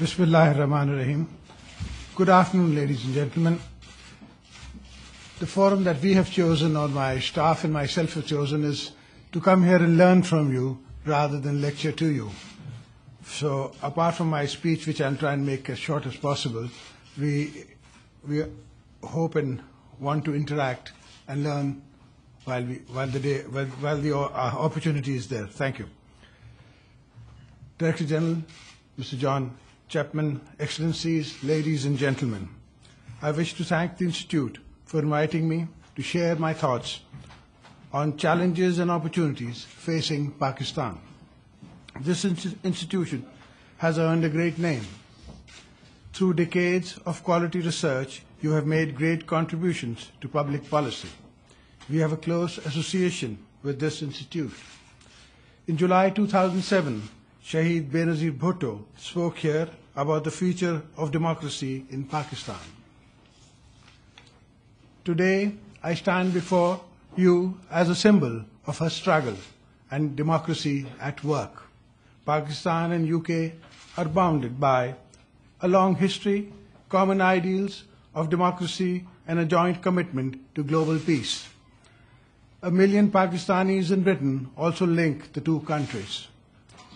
Bismillahirrahmanirrahim. Good afternoon, ladies and gentlemen. The forum that we have chosen, or my staff and myself have chosen, is to come here and learn from you rather than lecture to you. So apart from my speech, which I'll try and make as short as possible, we hope and want to interact and learn while the opportunity is there. Thank you. Director General, Mr. John Chapman, Excellencies, ladies and gentlemen, I wish to thank the Institute for inviting me to share my thoughts on challenges and opportunities facing Pakistan. This institution has earned a great name. Through decades of quality research, you have made great contributions to public policy. We have a close association with this institute. In July 2007, Shahid Benazir Bhutto spoke here about the future of democracy in Pakistan. Today, I stand before you as a symbol of her struggle and democracy at work. Pakistan and UK are bounded by a long history, common ideals of democracy, and a joint commitment to global peace. 1 million Pakistanis in Britain also link the two countries.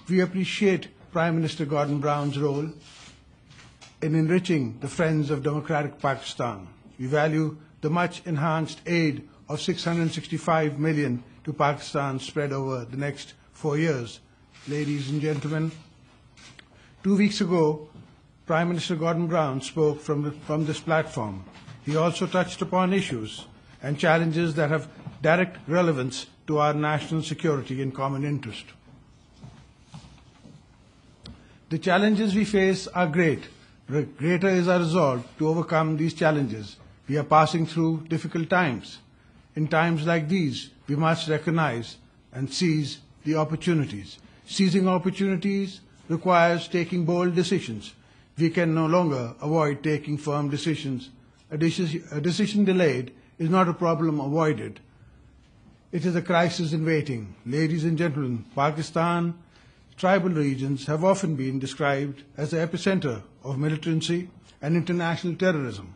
We appreciate Prime Minister Gordon Brown's role in enriching the Friends of Democratic Pakistan. We value the much enhanced aid of 665 million to Pakistan spread over the next 4 years. Ladies and gentlemen, 2 weeks ago, Prime Minister Gordon Brown spoke from this platform. He also touched upon issues and challenges that have direct relevance to our national security and common interest. The challenges we face are great. Greater is our resolve to overcome these challenges. We are passing through difficult times. In times like these, we must recognize and seize the opportunities. Seizing opportunities requires taking bold decisions. We can no longer avoid taking firm decisions. A decision delayed is not a problem avoided. It is a crisis in waiting. Ladies and gentlemen, Pakistan tribal regions have often been described as the epicenter of militancy and international terrorism.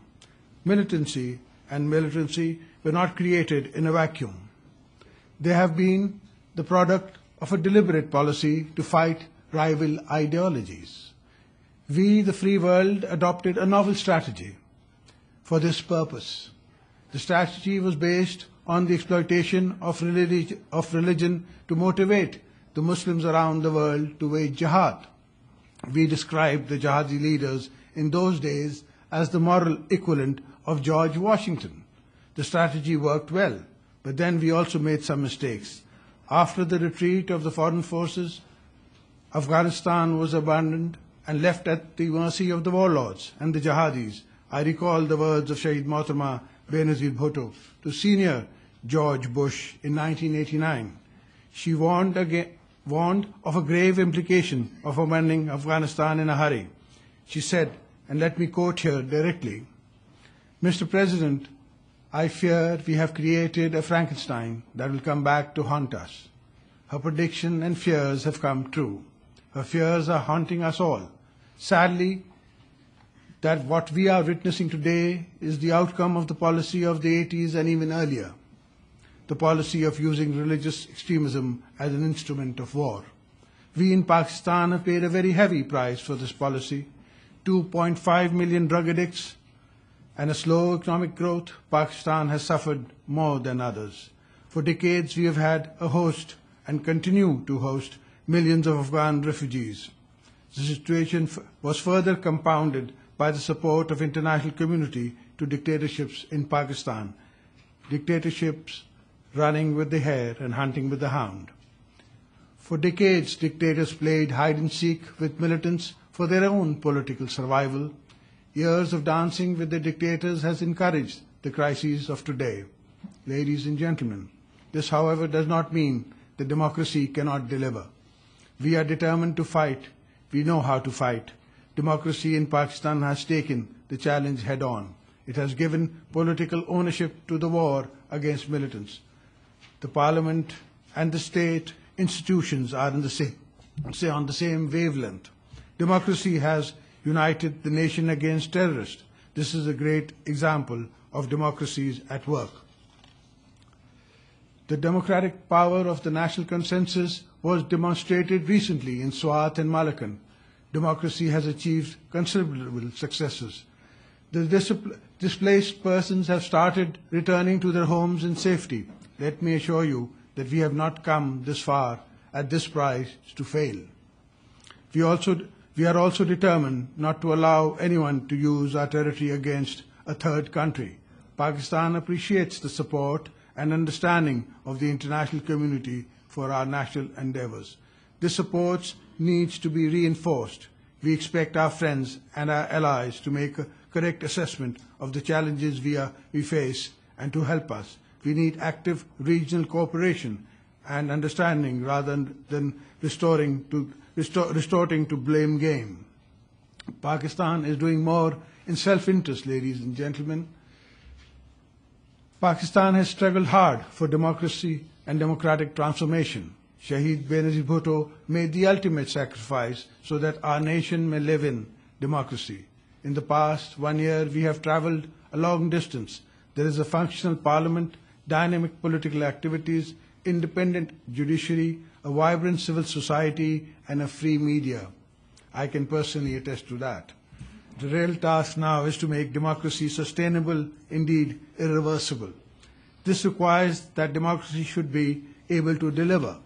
Militancy and militancy were not created in a vacuum. They have been the product of a deliberate policy to fight rival ideologies. We, the free world, adopted a novel strategy for this purpose. The strategy was based on the exploitation of religion to motivate the Muslims around the world to wage jihad. We described the jihadi leaders in those days as the moral equivalent of George Washington. The strategy worked well, but then we also made some mistakes. After the retreat of the foreign forces, Afghanistan was abandoned and left at the mercy of the warlords and the jihadis. I recall the words of Shahid Mohtarma Benazir Bhutto to senior George Bush in 1989. She warned of a grave implication of abandoning Afghanistan in a hurry. She said, and let me quote here directly, "Mr. President, I fear we have created a Frankenstein that will come back to haunt us." Her prediction and fears have come true. Her fears are haunting us all. Sadly, that what we are witnessing today is the outcome of the policy of the 80s and even earlier. The policy of using religious extremism as an instrument of war. We in Pakistan have paid a very heavy price for this policy. 2.5 million drug addicts and a slow economic growth, Pakistan has suffered more than others. For decades we have had a host and continue to host millions of Afghan refugees. The situation was further compounded by the support of international community to dictatorships in Pakistan. Dictatorships running with the hare and hunting with the hound. For decades, dictators played hide-and-seek with militants for their own political survival. Years of dancing with the dictators has encouraged the crises of today. Ladies and gentlemen, this, however, does not mean that democracy cannot deliver. We are determined to fight. We know how to fight. Democracy in Pakistan has taken the challenge head-on. It has given political ownership to the war against militants. The parliament and the state institutions are on the same wavelength. Democracy has united the nation against terrorists. This is a great example of democracies at work. The democratic power of the national consensus was demonstrated recently in Swat and Malakand. Democracy has achieved considerable successes. The displaced persons have started returning to their homes in safety. Let me assure you that we have not come this far at this price to fail. We are also determined not to allow anyone to use our territory against a third country. Pakistan appreciates the support and understanding of the international community for our national endeavors. This support needs to be reinforced. We expect our friends and our allies to make a correct assessment of the challenges we face and to help us. We need active regional cooperation and understanding rather than resorting to blame game. Pakistan is doing more in self-interest, ladies and gentlemen. Pakistan has struggled hard for democracy and democratic transformation. Shaheed Benazir Bhutto made the ultimate sacrifice so that our nation may live in democracy. In the past 1 year, we have traveled a long distance. There is a functional parliament, dynamic political activities, independent judiciary, a vibrant civil society, and a free media. I can personally attest to that. The real task now is to make democracy sustainable, indeed irreversible. This requires that democracy should be able to deliver.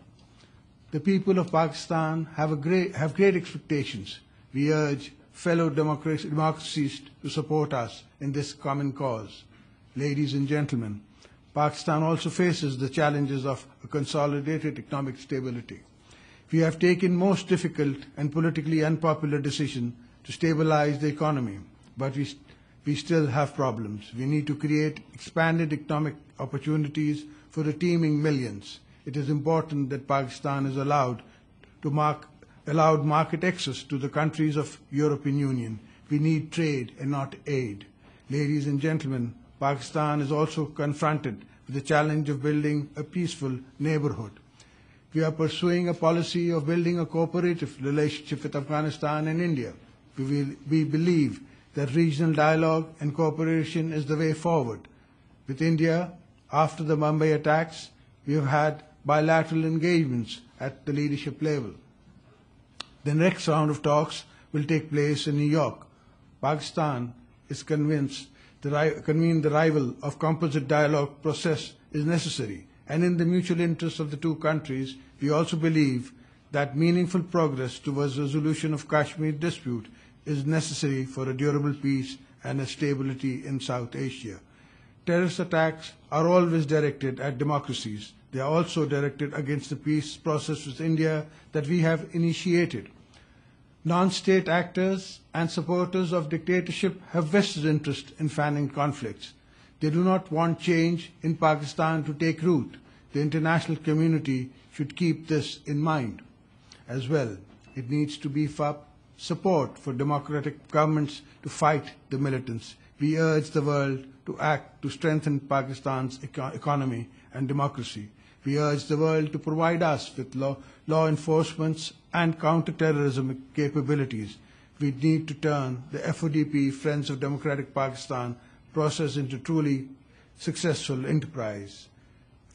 The people of Pakistan have great expectations. We urge fellow democracies to support us in this common cause. Ladies and gentlemen, Pakistan also faces the challenges of a consolidated economic stability. We have taken most difficult and politically unpopular decisions to stabilize the economy, but we still have problems. We need to create expanded economic opportunities for the teeming millions. It is important that Pakistan is allowed market access to the countries of European Union. We need trade and not aid. Ladies and gentlemen, Pakistan is also confronted with the challenge of building a peaceful neighborhood. We are pursuing a policy of building a cooperative relationship with Afghanistan and India. We believe that regional dialogue and cooperation is the way forward. With India, after the Mumbai attacks, we have had bilateral engagements at the leadership level. The next round of talks will take place in New York. Pakistan is convinced convene the rival of composite dialogue process is necessary, and in the mutual interest of the two countries, we also believe that meaningful progress towards resolution of Kashmir dispute is necessary for a durable peace and a stability in South Asia. Terrorist attacks are always directed at democracies. They are also directed against the peace process with India that we have initiated. Non-state actors and supporters of dictatorship have vested interest in fanning conflicts. They do not want change in Pakistan to take root. The international community should keep this in mind as well. It needs to beef up support for democratic governments to fight the militants. We urge the world to act to strengthen Pakistan's economy and democracy. We urge the world to provide us with law enforcement and counter-terrorism capabilities. We need to turn the FODP, Friends of Democratic Pakistan, process into truly successful enterprise.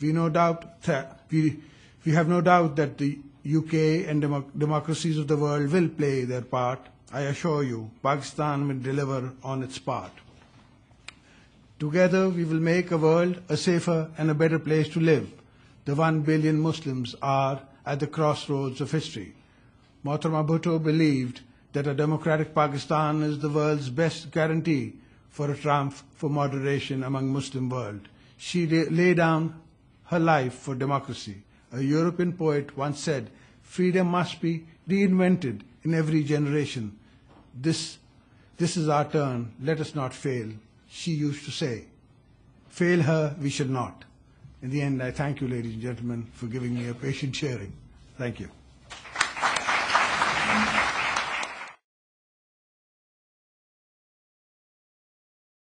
We have no doubt that the UK and democracies of the world will play their part. I assure you, Pakistan will deliver on its part. Together, we will make a world a safer and a better place to live. The 1 billion Muslims are at the crossroads of history. Mohtarama Bhutto believed that a democratic Pakistan is the world's best guarantee for a triumph for moderation among Muslim world. She laid down her life for democracy. A European poet once said, "Freedom must be reinvented in every generation. This is our turn. Let us not fail." She used to say, "Fail her, we shall not." In the end, I thank you, ladies and gentlemen, for giving me a patient hearing. Thank you.